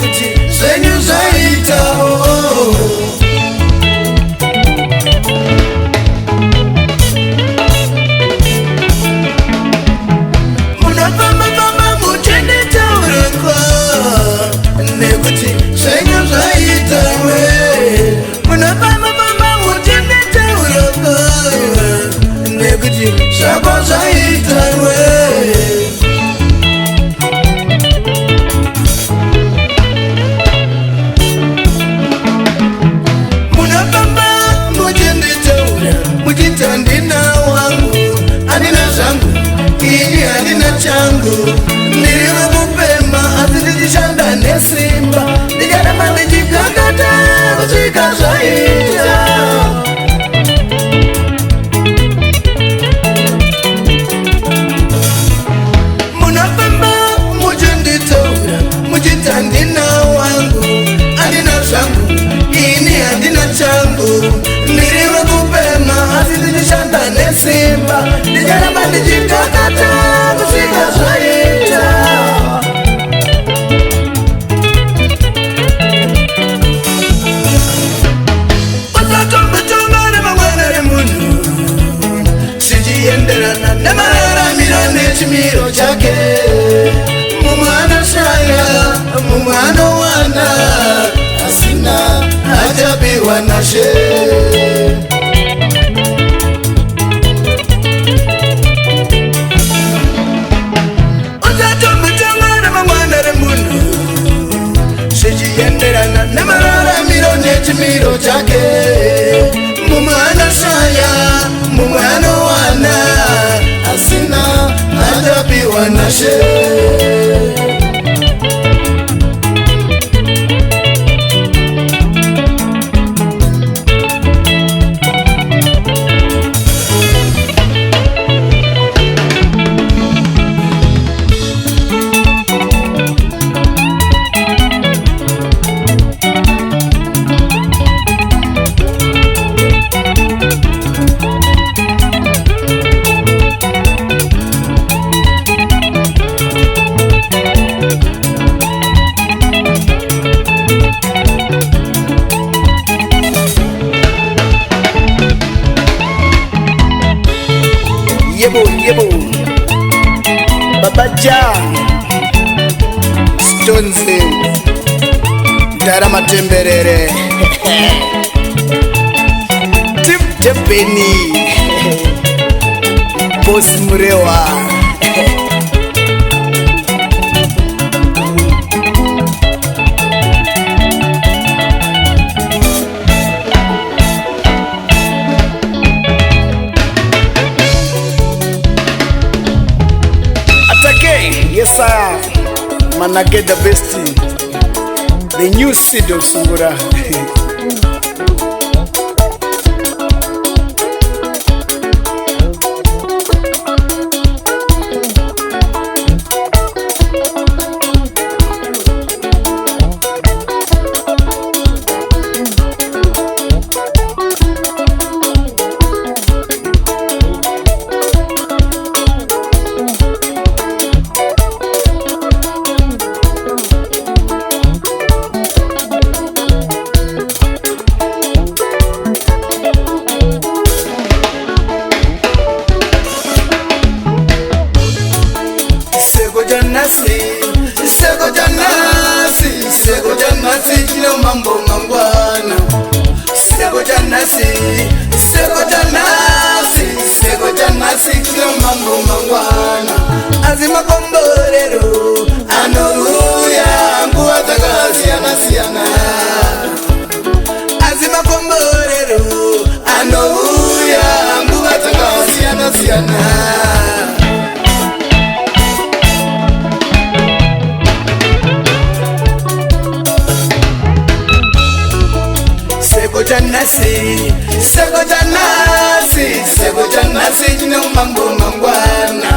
nekuti zvenyu zvaitawo munofamba-famba muchendetaurikwa nekuti zvenyu zvaitawe munofamba-famba muchendetaurikwa nekuti zvako zvaitawe munofamba muchendetaura muchiti handina wangu handina zvangu ini handina changu ndiriwe kupema asi ndichishanda nesimba ndicharamba ndichigagata kusvika zvaita munofamba muchenditaura muchiti handina wangu handina zvangu ini handina changu ndiriwe kupema asi ndichishanda nesimba ndicharamba ndichigagata kusvika zvaita usatongotonga nemamwana remunhu zvichienderana nemararamiro nechimiro chake mumwe anoshaya mumwe anowana asina achapiwa nashe zvichienderana nemararamiro nechimiro chake mumwe anoshaya mumwe anowana asina achapiwa nashe yebo Baba John Stonzi Dara Matemberere Tim Jebeni Boss Murewa Yes sir, Manake the best, the new seed of Sungura. Kilo mambo mangwana Sego janasi kilo mambo mangwana Azima komborero Anoruya Nguwa takasiyana Azima komborero Anoruya Nguwa takasiyana Sego janasi Jino mambo mangwana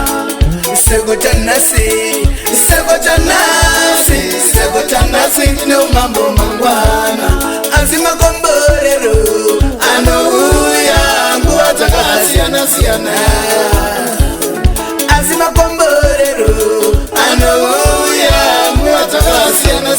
Sego janasi Jino mambo mangwana Azima komborero Anoruya Nguwa takasiyana Azima komborero Anoruya Nguwa takasiyana